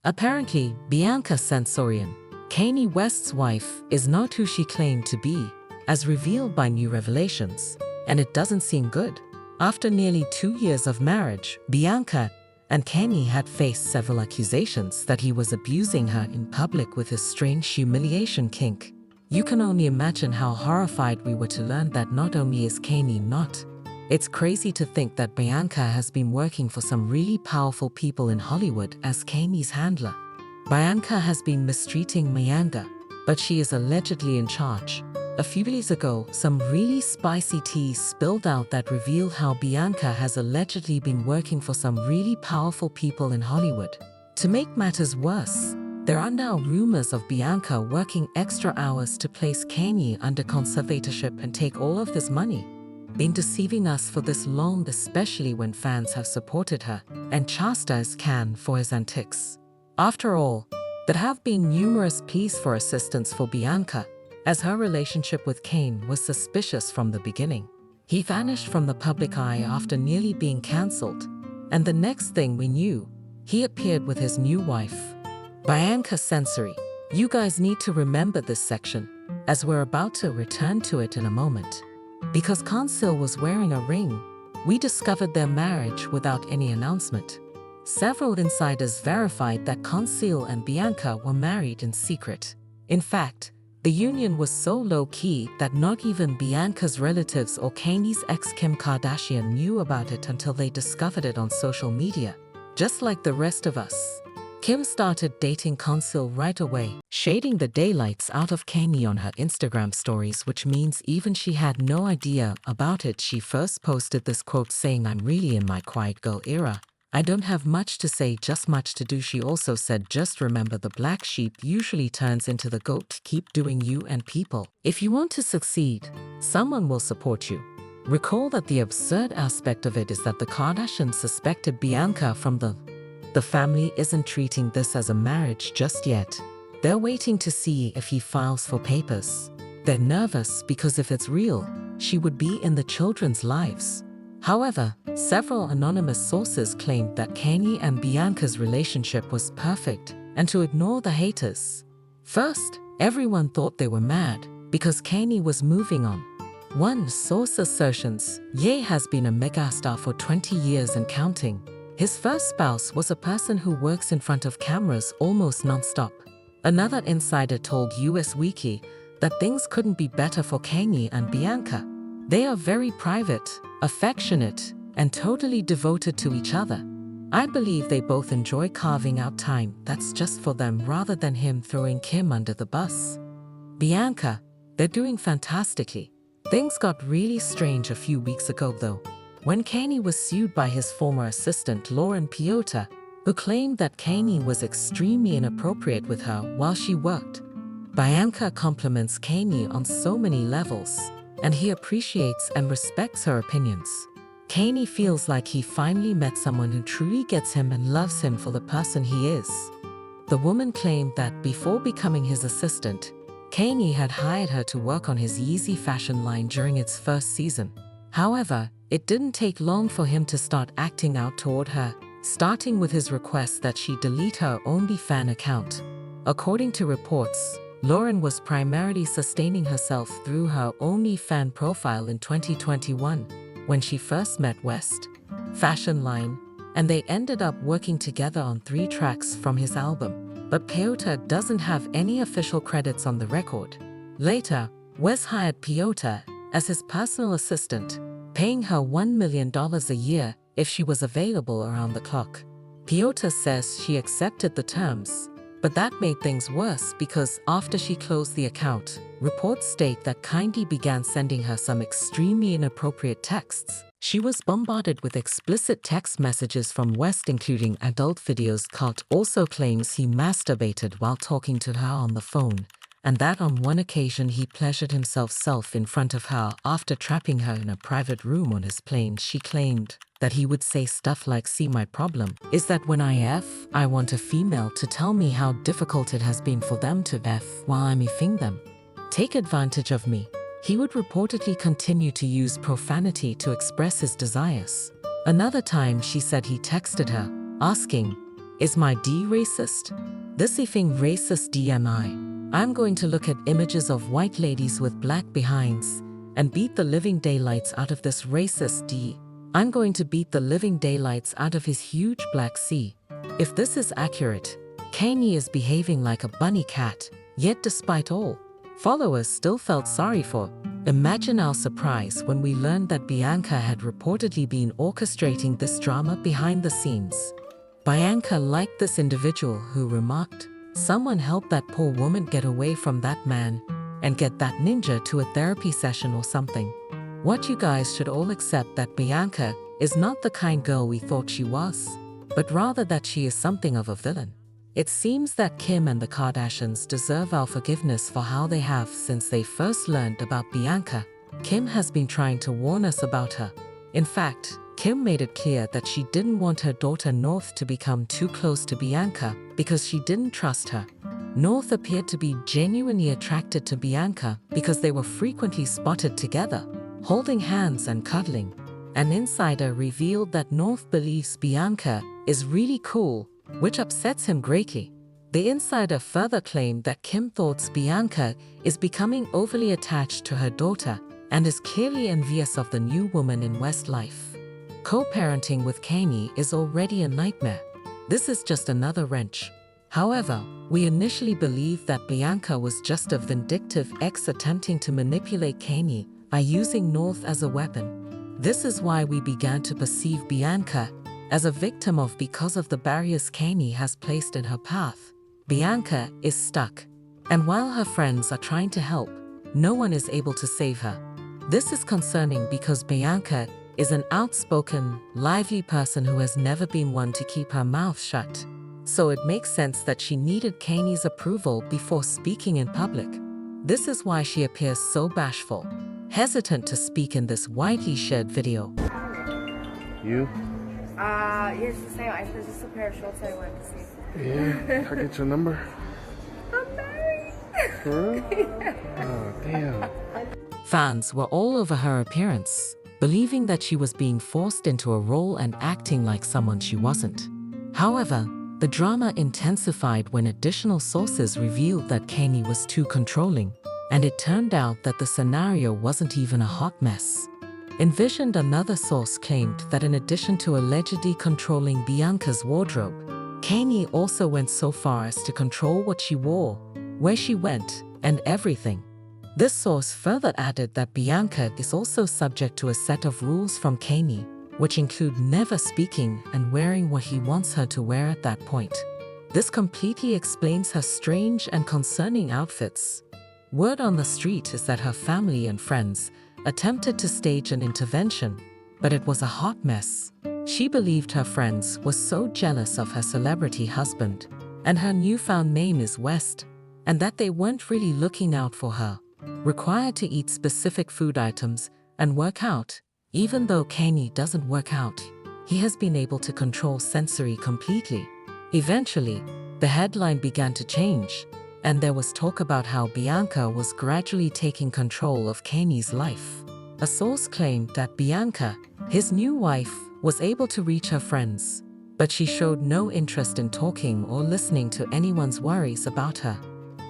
Apparently, Bianca Censori, Kanye West's wife, is not who she claimed to be, as revealed by new revelations, and it doesn't seem good. After nearly 2 years of marriage, Bianca and Kanye had faced several accusations that he was abusing her in public with his strange humiliation kink. You can only imagine how horrified we were to learn that not only is Kanye not. It's crazy to think that Bianca has been working for some really powerful people in Hollywood as Kanye's handler. Bianca has been mistreating Mayanga, but she is allegedly in charge. A few days ago, some really spicy tea spilled out that revealed how Bianca has allegedly been working for some really powerful people in Hollywood. To make matters worse, there are now rumors of Bianca working extra hours to place Kanye under conservatorship and take all of his money. Been deceiving us for this long, especially when fans have supported her and chastised Kanye for his antics. After all, there have been numerous pleas for assistance for Bianca, as her relationship with Kanye was suspicious from the beginning. He vanished from the public eye after nearly being cancelled, and the next thing we knew, he appeared with his new wife, Bianca Censori. You guys need to remember this section, as we're about to return to it in a moment. Because Kanye was wearing a ring, we discovered their marriage without any announcement. Several insiders verified that Kanye and Bianca were married in secret. In fact, the union was so low-key that not even Bianca's relatives or Kanye's ex Kim Kardashian knew about it until they discovered it on social media. Just like the rest of us, Kim started dating Kanye right away, shading the daylights out of Kanye on her Instagram stories, which means even she had no idea about it. She first posted this quote saying, "I'm really in my quiet girl era. I don't have much to say, just much to do." She also said, "Just remember, the black sheep usually turns into the goat. Keep doing you, and people, if you want to succeed, someone will support you." Recall that the absurd aspect of it is that the Kardashians suspected Bianca from the family isn't treating this as a marriage just yet. They're waiting to see if he files for papers. They're nervous because if it's real, she would be in the children's lives. However, several anonymous sources claimed that Kanye and Bianca's relationship was perfect, and to ignore the haters. First, everyone thought they were mad because Kanye was moving on. One source assertions, Ye has been a megastar for 20 years and counting. His first spouse was a person who works in front of cameras almost non-stop. Another insider told US Weekly that things couldn't be better for Kanye and Bianca. They are very private, affectionate, and totally devoted to each other. I believe they both enjoy carving out time that's just for them rather than him throwing Kim under the bus. Bianca, they're doing fantastically. Things got really strange a few weeks ago though, when Kanye was sued by his former assistant Lauren Piotr, who claimed that Kanye was extremely inappropriate with her while she worked. Bianca compliments Kanye on so many levels, and he appreciates and respects her opinions. Kanye feels like he finally met someone who truly gets him and loves him for the person he is. The woman claimed that before becoming his assistant, Kanye had hired her to work on his Yeezy fashion line during its first season. However, it didn't take long for him to start acting out toward her, starting with his request that she delete her OnlyFans account. According to reports, Lauren was primarily sustaining herself through her OnlyFans profile in 2021, when she first met West Fashion Line, and they ended up working together on 3 tracks from his album. But Piotr doesn't have any official credits on the record. Later, West hired Piotr as his personal assistant, paying her $1 million a year if she was available around the clock. Piotr says she accepted the terms, but that made things worse because after she closed the account, reports state that Kanye began sending her some extremely inappropriate texts. She was bombarded with explicit text messages from West, including adult videos. Kanye also claims he masturbated while talking to her on the phone, and that on one occasion he pleasured himself in front of her after trapping her in a private room on his plane. She claimed that he would say stuff like, "See, my problem is that when I want a female to tell me how difficult it has been for them to F while I'm effing them. Take advantage of me." He would reportedly continue to use profanity to express his desires. Another time she said he texted her, asking, Is my D racist? This effing racist DMI. I'm going to look at images of white ladies with black behinds and beat the living daylights out of this racist D. I'm going to beat the living daylights out of his huge black C. If this is accurate, Kanye is behaving like a bunny cat, yet despite all, followers still felt sorry for. Imagine our surprise when we learned that Bianca had reportedly been orchestrating this drama behind the scenes. Bianca liked this individual who remarked, "Someone help that poor woman get away from that man and get that ninja to a therapy session or something." What you guys should all accept that Bianca is not the kind girl we thought she was, but rather that she is something of a villain. It seems that Kim and the Kardashians deserve our forgiveness for how they have since they first learned about Bianca. Kim has been trying to warn us about her. In fact, Kim made it clear that she didn't want her daughter North to become too close to Bianca because she didn't trust her. North appeared to be genuinely attracted to Bianca because they were frequently spotted together, holding hands and cuddling. An insider revealed that North believes Bianca is really cool, which upsets him greatly. The insider further claimed that Kim thought Bianca is becoming overly attached to her daughter and is clearly envious of the new woman in West life. Co-parenting with Kanye is already a nightmare. This is just another wrench. However, we initially believed that Bianca was just a vindictive ex attempting to manipulate Kanye by using North as a weapon. This is why we began to perceive Bianca as a victim of because of the barriers Kanye has placed in her path. Bianca is stuck, and while her friends are trying to help, no one is able to save her. This is concerning because Bianca is an outspoken, lively person who has never been one to keep her mouth shut. So it makes sense that she needed Kanye's approval before speaking in public. This is why she appears so bashful, hesitant to speak in this widely shared video. You? It's the same. I purchased a pair of shorts I wanted to see. Yeah? Can I get your number? I'm married. For real? Oh, damn. Fans were all over her appearance, believing that she was being forced into a role and acting like someone she wasn't. However, the drama intensified when additional sources revealed that Kanye was too controlling, and it turned out that the scenario wasn't even a hot mess. Envisioned, another source claimed that in addition to allegedly controlling Bianca's wardrobe, Kanye also went so far as to control what she wore, where she went, and everything. This source further added that Bianca is also subject to a set of rules from Kanye, which include never speaking and wearing what he wants her to wear at that point. This completely explains her strange and concerning outfits. Word on the street is that her family and friends attempted to stage an intervention, but it was a hot mess. She believed her friends were so jealous of her celebrity husband and her newfound name is West, and that they weren't really looking out for her. Required to eat specific food items and work out. Even though Kanye doesn't work out, he has been able to control Censori completely. Eventually, the headline began to change, and there was talk about how Bianca was gradually taking control of Kanye's life. A source claimed that Bianca, his new wife, was able to reach her friends, but she showed no interest in talking or listening to anyone's worries about her.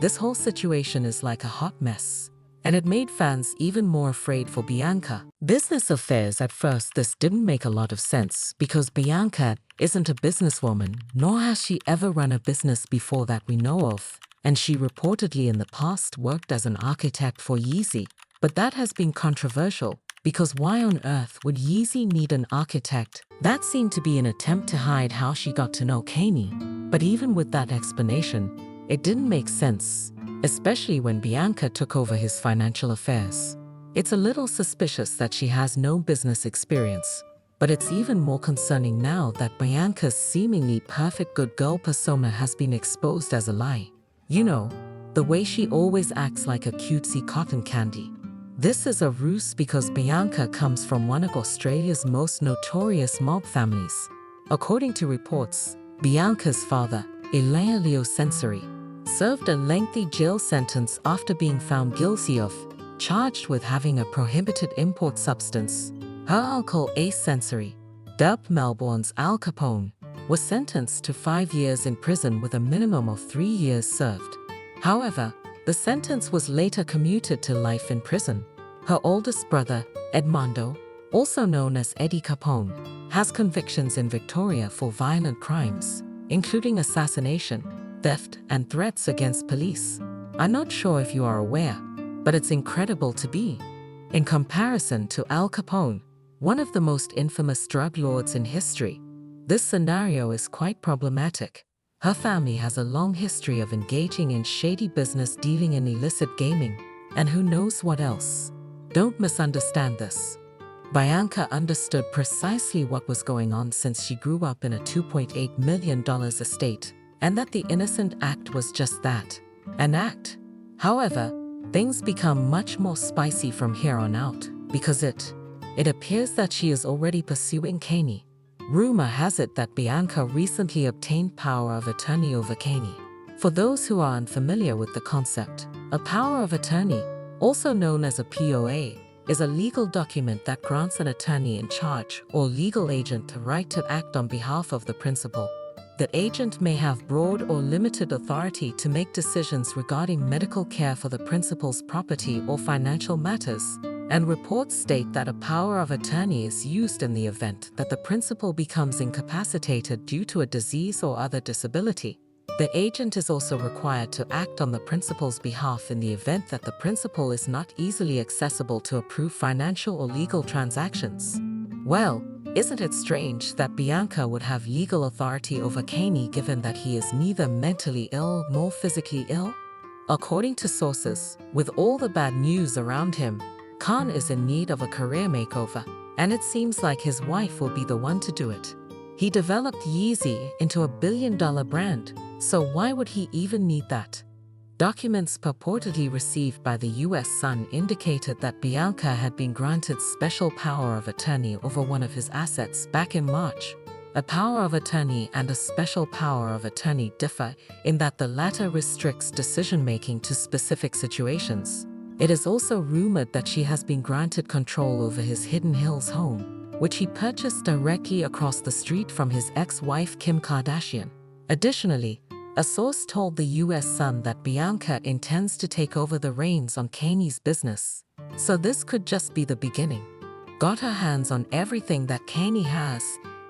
This whole situation is like a hot mess, and it made fans even more afraid for Bianca. Business affairs. At first, this didn't make a lot of sense because Bianca isn't a businesswoman, nor has she ever run a business before that we know of, and she reportedly in the past worked as an architect for Yeezy. But that has been controversial, because why on earth would Yeezy need an architect? That seemed to be an attempt to hide how she got to know Kanye. But even with that explanation, it didn't make sense, especially when Bianca took over his financial affairs. It's a little suspicious that she has no business experience, but it's even more concerning now that Bianca's seemingly perfect good girl persona has been exposed as a lie. You know, the way she always acts like a cutesy cotton candy. This is a ruse because Bianca comes from one of Australia's most notorious mob families. According to reports, Bianca's father, Leo Censori, served a lengthy jail sentence after being found guilty of, charged with having a prohibited import substance. Her uncle Ace Censori, dubbed Melbourne's Al Capone, was sentenced to 5 years in prison with a minimum of 3 years served. However, the sentence was later commuted to life in prison. Her oldest brother, Edmondo, also known as Eddie Capone, has convictions in Victoria for violent crimes, including assassination, theft, and threats against police. I'm not sure if you are aware, but it's incredible to be. In comparison to Al Capone, one of the most infamous drug lords in history, this scenario is quite problematic. Her family has a long history of engaging in shady business dealing in illicit gaming, and who knows what else. Don't misunderstand this. Bianca understood precisely what was going on since she grew up in a $2.8 million estate, and that the innocent act was just that, an act. However, things become much more spicy from here on out, because it appears that she is already pursuing Kanye. Rumor has it that Bianca recently obtained power of attorney over Kanye. For those who are unfamiliar with the concept, a power of attorney, also known as a POA, is a legal document that grants an attorney in charge or legal agent the right to act on behalf of the principal. The agent may have broad or limited authority to make decisions regarding medical care for the principal's property or financial matters, and reports state that a power of attorney is used in the event that the principal becomes incapacitated due to a disease or other disability. The agent is also required to act on the principal's behalf in the event that the principal is not easily accessible to approve financial or legal transactions. Well, isn't it strange that Bianca would have legal authority over Kanye given that he is neither mentally ill nor physically ill? According to sources, with all the bad news around him, Khan is in need of a career makeover, and it seems like his wife will be the one to do it. He developed Yeezy into a billion-dollar brand, so why would he even need that? Documents purportedly received by the US Sun indicated that Bianca had been granted special power of attorney over one of his assets back in March. A power of attorney and a special power of attorney differ in that the latter restricts decision-making to specific situations. It is also rumored that she has been granted control over his Hidden Hills home, which he purchased directly across the street from his ex-wife Kim Kardashian. Additionally, a source told the US Sun that Bianca intends to take over the reins on Kanye's business. So this could just be the beginning. Got her hands on everything that Kanye has,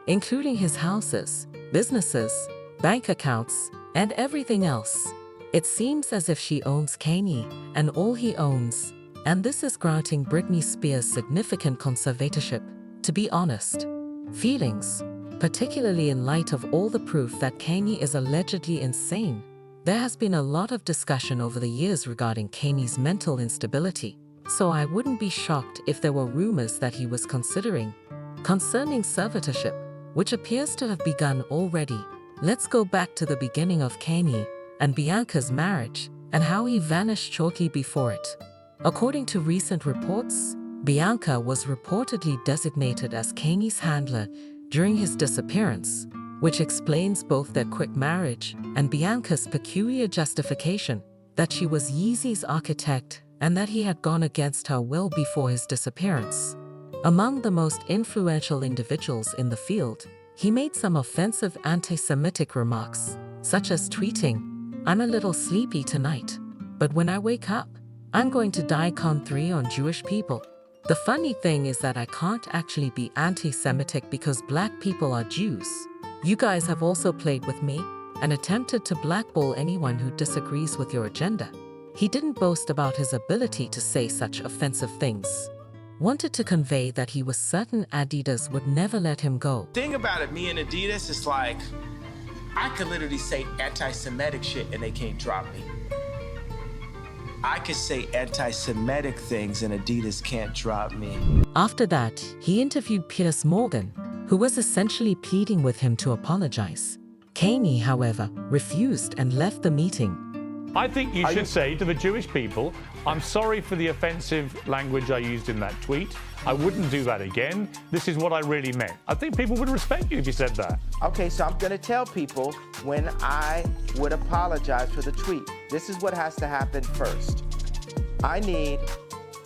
including his houses, businesses, bank accounts, and everything else. It seems as if she owns Kanye and all he owns, and this is granting Britney Spears significant conservatorship. To be honest, feelings, particularly in light of all the proof that Kanye is allegedly insane. There has been a lot of discussion over the years regarding Kanye's mental instability, so I wouldn't be shocked if there were rumors that he was considering concerning conservatorship, which appears to have begun already. Let's go back to the beginning of Kanye and Bianca's marriage and how he vanished shortly before it. According to recent reports, Bianca was reportedly designated as Kanye's handler during his disappearance, which explains both their quick marriage and Bianca's peculiar justification that she was Yeezy's architect and that he had gone against her will before his disappearance. Among the most influential individuals in the field, he made some offensive anti-Semitic remarks, such as tweeting, "I'm a little sleepy tonight, but when I wake up, I'm going to die con 3 on Jewish people." The funny thing is that I can't actually be anti-Semitic because black people are Jews. You guys have also played with me and attempted to blackball anyone who disagrees with your agenda. He didn't boast about his ability to say such offensive things. Wanted to convey that he was certain Adidas would never let him go. Thing about it, me and Adidas, is like, I could literally say anti-Semitic shit and they can't drop me. I could say anti-Semitic things and Adidas can't drop me. After that, he interviewed Piers Morgan, who was essentially pleading with him to apologize. Kanye, however, refused and left the meeting. I think you should say to the Jewish people, I'm sorry for the offensive language I used in that tweet. I wouldn't do that again. This is what I really meant. I think people would respect you if you said that. Okay, so I'm gonna tell people when I would apologize for the tweet. This is what has to happen first. I need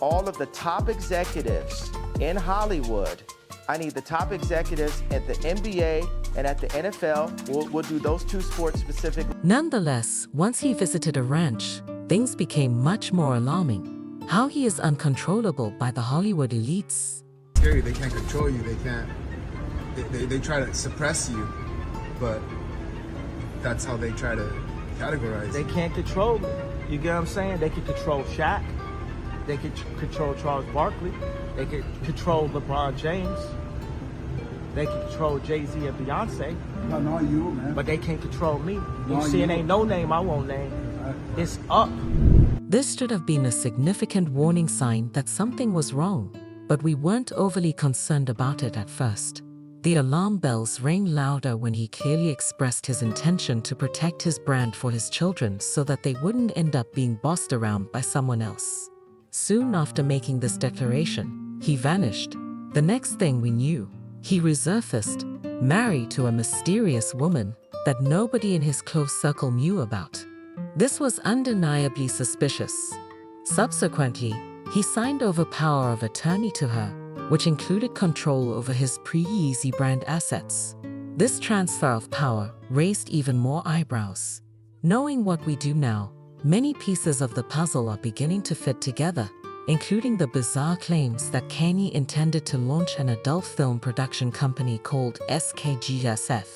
all of the top executives in Hollywood. I need the top executives at the NBA, And at the NFL, we'll do those two sports specifically. Nonetheless, once he visited a ranch, things became much more alarming. How he is uncontrollable by the Hollywood elites. Scary, they can't control you, they can't, they try to suppress you, but that's how they try to categorize They you. can't control it. You get what I'm saying? They can control Shaq. They can control Charles Barkley. They can control LeBron James. They can control Jay-Z and Beyonce. No, not you, man. But they can't control me. You No, see, it you. ain't no name I won't name. It's up. This should have been a significant warning sign that something was wrong, but we weren't overly concerned about it at first. The alarm bells rang louder when he clearly expressed his intention to protect his brand for his children so that they wouldn't end up being bossed around by someone else. Soon after making this declaration, he vanished. The next thing we knew, he resurfaced, married to a mysterious woman that nobody in his close circle knew about. This was undeniably suspicious. Subsequently, he signed over power of attorney to her, which included control over his pre-Yeezy brand assets. This transfer of power raised even more eyebrows. Knowing what we do now, many pieces of the puzzle are beginning to fit together, including the bizarre claims that Kanye intended to launch an adult film production company called SKGSF.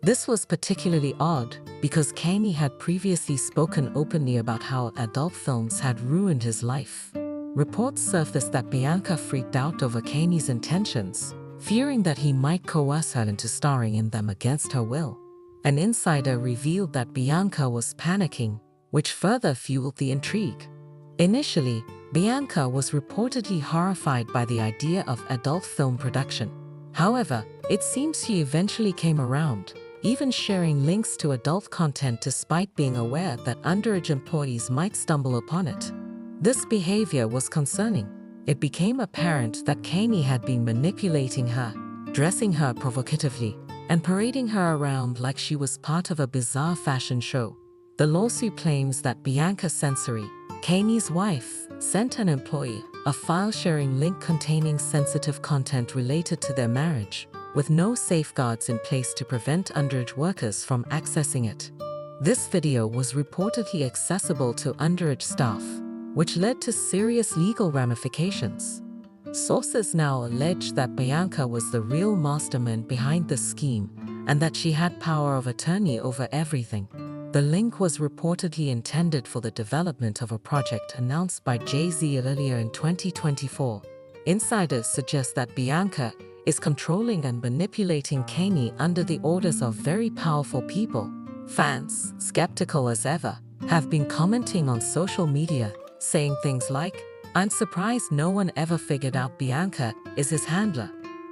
This was particularly odd because Kanye had previously spoken openly about how adult films had ruined his life. Reports surfaced that Bianca freaked out over Kanye's intentions, fearing that he might coerce her into starring in them against her will. An insider revealed that Bianca was panicking, which further fueled the intrigue. Initially, Bianca was reportedly horrified by the idea of adult film production. However, it seems she eventually came around, even sharing links to adult content despite being aware that underage employees might stumble upon it. This behavior was concerning. It became apparent that Kanye had been manipulating her, dressing her provocatively, and parading her around like she was part of a bizarre fashion show. The lawsuit claims that Bianca Censori, Kanye's wife, sent an employee a file-sharing link containing sensitive content related to their marriage, with no safeguards in place to prevent underage workers from accessing it. This video was reportedly accessible to underage staff, which led to serious legal ramifications. Sources now allege that Bianca was the real mastermind behind the scheme and that she had power of attorney over everything. The link was reportedly intended for the development of a project announced by Jay-Z earlier in 2024. Insiders suggest that Bianca is controlling and manipulating Kanye under the orders of very powerful people. Fans, skeptical as ever, have been commenting on social media, saying things like, "I'm surprised no one ever figured out Bianca is his handler."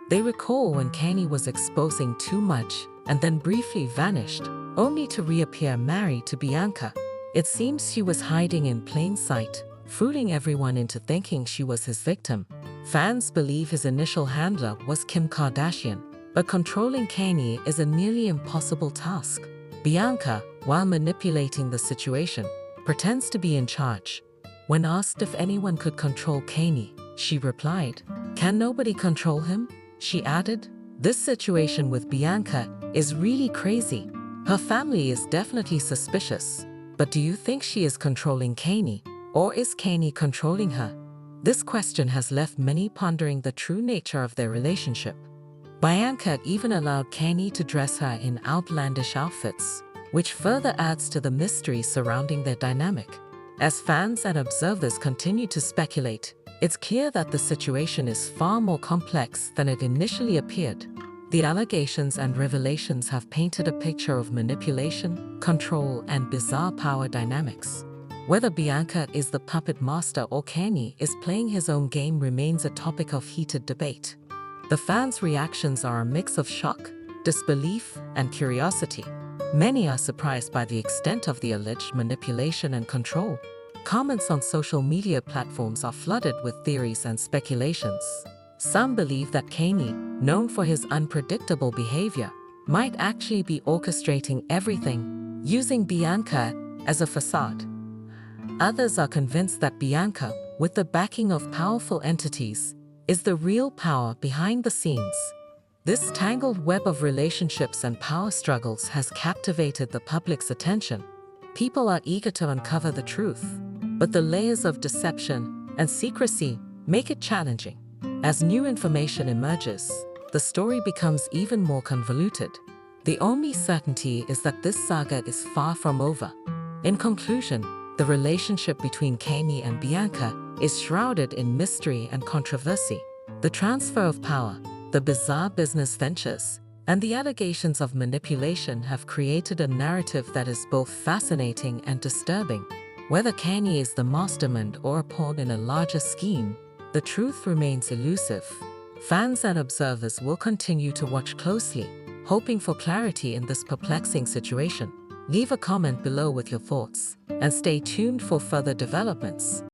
They recall when Kanye was exposing too much and then briefly vanished, only to reappear married to Bianca. It seems she was hiding in plain sight, fooling everyone into thinking she was his victim. Fans believe his initial handler was Kim Kardashian, but controlling Kanye is a nearly impossible task. Bianca, while manipulating the situation, pretends to be in charge. When asked if anyone could control Kanye, she replied, "Can nobody control him?" She added, "This situation with Bianca is really crazy. Her family is definitely suspicious. But do you think she is controlling Kanye, or is Kanye controlling her?" This question has left many pondering the true nature of their relationship. Bianca even allowed Kanye to dress her in outlandish outfits, which further adds to the mystery surrounding their dynamic. As fans and observers continue to speculate, it's clear that the situation is far more complex than it initially appeared. The allegations and revelations have painted a picture of manipulation, control, and bizarre power dynamics. Whether Bianca is the puppet master or Kanye is playing his own game remains a topic of heated debate. The fans' reactions are a mix of shock, disbelief, and curiosity. Many are surprised by the extent of the alleged manipulation and control. Comments on social media platforms are flooded with theories and speculations. Some believe that Kanye, known for his unpredictable behavior, might actually be orchestrating everything, using Bianca as a facade. Others are convinced that Bianca, with the backing of powerful entities, is the real power behind the scenes. This tangled web of relationships and power struggles has captivated the public's attention. People are eager to uncover the truth, but the layers of deception and secrecy make it challenging. As new information emerges, the story becomes even more convoluted. The only certainty is that this saga is far from over. In conclusion, the relationship between Kanye and Bianca is shrouded in mystery and controversy. The transfer of power, the bizarre business ventures, and the allegations of manipulation have created a narrative that is both fascinating and disturbing. Whether Kanye is the mastermind or a pawn in a larger scheme, the truth remains elusive. Fans and observers will continue to watch closely, hoping for clarity in this perplexing situation. Leave a comment below with your thoughts, and stay tuned for further developments.